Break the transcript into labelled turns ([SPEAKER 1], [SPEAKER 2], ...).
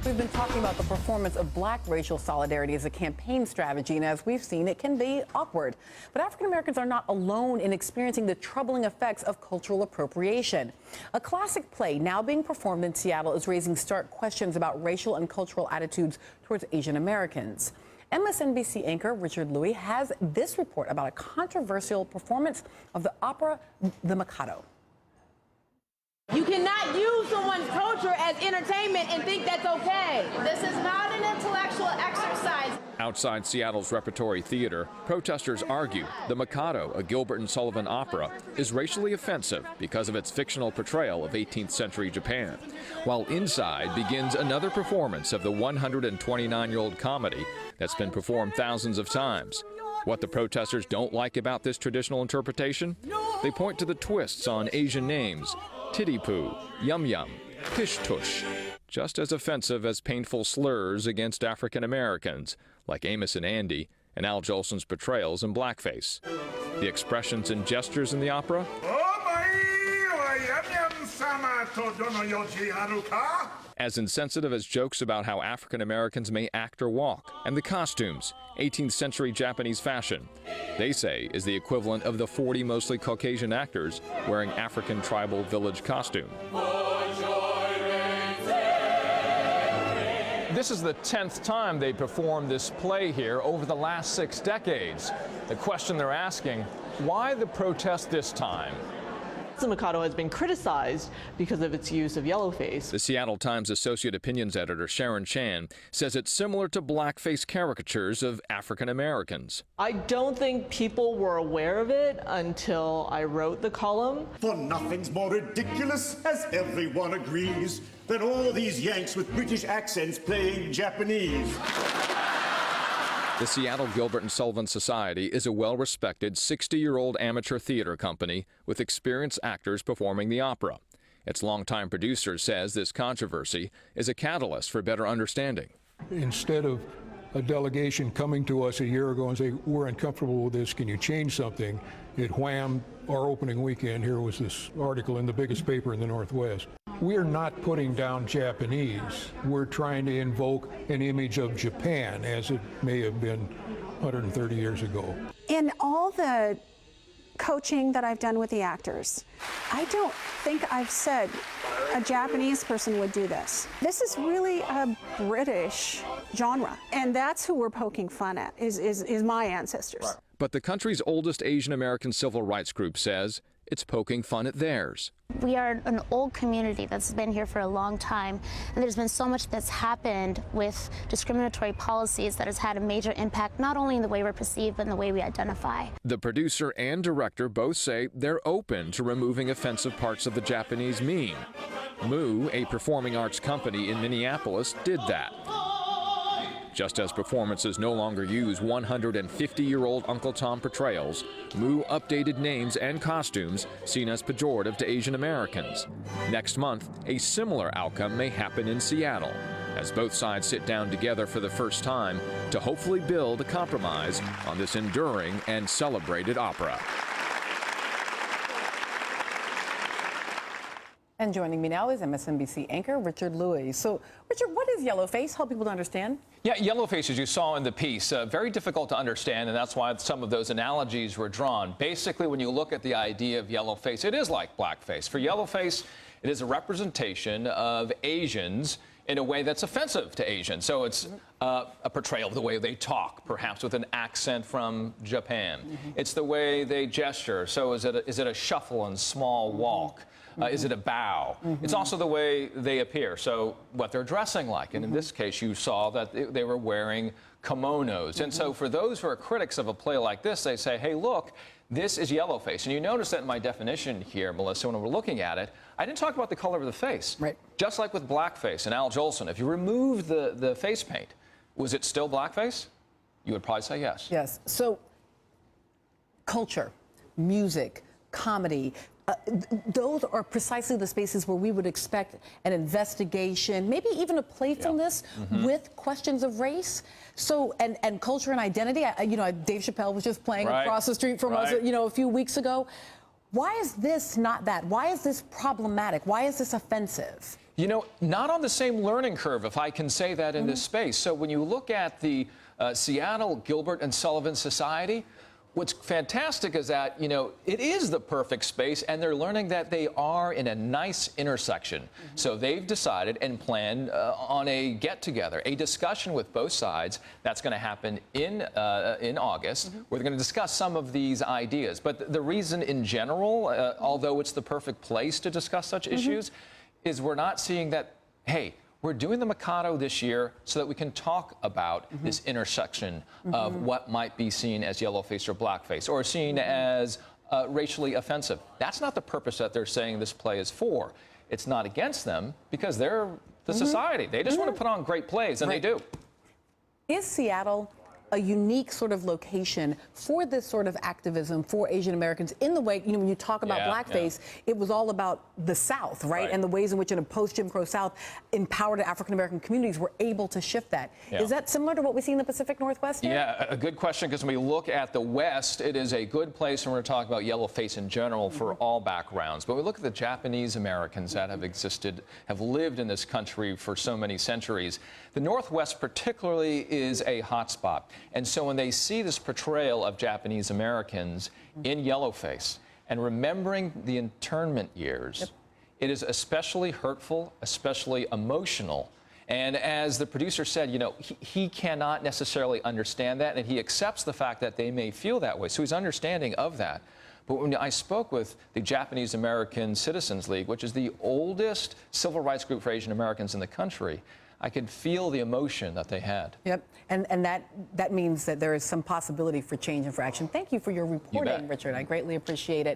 [SPEAKER 1] We've been talking about the performance of black racial solidarity as a campaign strategy, and as we've seen, it can be awkward. But African Americans are not alone in experiencing the troubling effects of cultural appropriation. A classic play now being performed in Seattle is raising stark questions about racial and cultural attitudes towards Asian Americans. MSNBC anchor Richard Louis has this report about a controversial performance of the opera The Mikado.
[SPEAKER 2] You cannot use someone's culture as entertainment and think that's okay.
[SPEAKER 3] This is not an intellectual exercise.
[SPEAKER 4] Outside Seattle's Repertory Theater, protesters argue the Mikado, a Gilbert and Sullivan opera, is racially offensive because of its fictional portrayal of 18th century Japan. While inside begins another performance of the 129-year-old comedy that's been performed thousands of times. What the protesters don't like about this traditional interpretation? They point to the twists on Asian names. Titty poo, yum yum, pish tush, just as offensive as painful slurs against African Americans, like Amos and Andy, and Al Jolson's portrayals in blackface. The expressions and gestures in the opera? As insensitive as jokes about how African Americans may act or walk, and the costumes, 18th century Japanese fashion, they say is the equivalent of the 40 mostly Caucasian actors wearing African tribal village costume.
[SPEAKER 5] This is the 10th time they performed this play here over the last 6 decades. The question they're asking, why the protest this time?
[SPEAKER 6] The Mikado has been criticized because of its use of yellowface.
[SPEAKER 4] The Seattle Times Associate Opinions editor Sharon Chan says it's similar to blackface caricatures of African Americans.
[SPEAKER 6] I don't think people were aware of it until I wrote the column.
[SPEAKER 7] For nothing's more ridiculous, as everyone agrees, than all these Yanks with British accents playing Japanese.
[SPEAKER 4] The Seattle Gilbert and Sullivan Society is a well-respected 60-year-old amateur theater company with experienced actors performing the opera. Its longtime producer says this controversy is a catalyst for better understanding.
[SPEAKER 8] Instead of a delegation coming to us a year ago and say, we're uncomfortable with this, can you change something? It whammed our opening weekend. Here was this article in the biggest paper in the Northwest. We're not putting down Japanese. We're trying to invoke an image of Japan as it may have been 130 years ago.
[SPEAKER 9] In all the coaching that I've done with the actors, I don't think I've said a Japanese person would do this. This is really a British genre, and that's who we're poking fun at, is my ancestors.
[SPEAKER 4] But the country's oldest Asian American civil rights group says it's poking fun at theirs.
[SPEAKER 10] We are an old community that's been here for a long time, and there's been so much that's happened with discriminatory policies that has had a major impact, not only in the way we're perceived, but in the way we identify.
[SPEAKER 4] The producer and director both say they're open to removing offensive parts of the Japanese meme. Moo, a performing arts company in Minneapolis, did that. Just as performances no longer use 150-year-old Uncle Tom portrayals, Moo updated names and costumes seen as pejorative to Asian Americans. Next month, a similar outcome may happen in Seattle, as both sides sit down together for the first time to hopefully build a compromise on this enduring and celebrated opera.
[SPEAKER 1] And joining me now is MSNBC anchor Richard Louis. So, Richard, what is yellowface? Help people to understand.
[SPEAKER 5] Yeah, yellowface, as you saw in the piece, very difficult to understand, and that's why some of those analogies were drawn. Basically, when you look at the idea of yellowface, it is like blackface. For yellowface, it is a representation of Asians in a way that's offensive to Asians. So it's a portrayal of the way they talk, perhaps with an accent from Japan. It's the way they gesture. So is it a shuffle and small walk? Is it a bow? It's also the way they appear, so what they're dressing like. And in this case, you saw that they were wearing kimonos. And so for those who are critics of a play like this, they say, hey, look, this is yellowface. And you notice that in my definition here, Melissa, when we're looking at it, I didn't talk about the color of the face.
[SPEAKER 1] Right.
[SPEAKER 5] Just like with blackface and Al Jolson, if you remove the face paint, was it still blackface? You would probably say yes.
[SPEAKER 1] Yes. So, culture, music, comedy, those are precisely the spaces where we would expect an investigation, maybe even a playfulness with questions of race. So, and culture and identity. Dave Chappelle was just playing across the street from us, a few weeks ago. Why is this not that? Why is this problematic? Why is this offensive?
[SPEAKER 5] You know, not on the same learning curve, if I can say that in this space. So when you look at the Seattle Gilbert and Sullivan Society, what's fantastic is that, you know, it is the perfect space, and they're learning that they are in a nice intersection. So they've decided and planned on a get-together, a discussion with both sides. That's going to happen in August. We're going to discuss some of these ideas. But the reason in general, although it's the perfect place to discuss such issues, is we're not seeing that, hey, we're doing the Mikado this year so that we can talk about this intersection of what might be seen as yellowface or blackface, or seen as racially offensive. That's not the purpose that they're saying this play is for. It's not against them, because they're the society. They just want to put on great plays, and they do.
[SPEAKER 1] Is Seattle a unique sort of location for this sort of activism for Asian Americans in the way, you know, when you talk about blackface, it was all about the South, right? And the ways in which in a post-Jim Crow South, empowered African American communities were able to shift that. Is that similar to what we see in the Pacific Northwest here?
[SPEAKER 5] Yeah, a good question, because when we look at the West, it is a good place when we're talking about yellowface in general for all backgrounds. But we look at the Japanese Americans that have existed, have lived in this country for so many centuries. The Northwest particularly is a hotspot. And so when they see this portrayal of Japanese Americans in yellowface and remembering the internment years, it is especially hurtful, especially emotional. And as the producer said, you know, he cannot necessarily understand that, and he accepts the fact that they may feel that way. So he's understanding of that. But when I spoke with the Japanese American Citizens League, which is the oldest civil rights group for Asian Americans in the country, I could feel the emotion that they had.
[SPEAKER 1] And that means that there is some possibility for change and for action. Thank you for your reporting, Richard. I greatly appreciate it.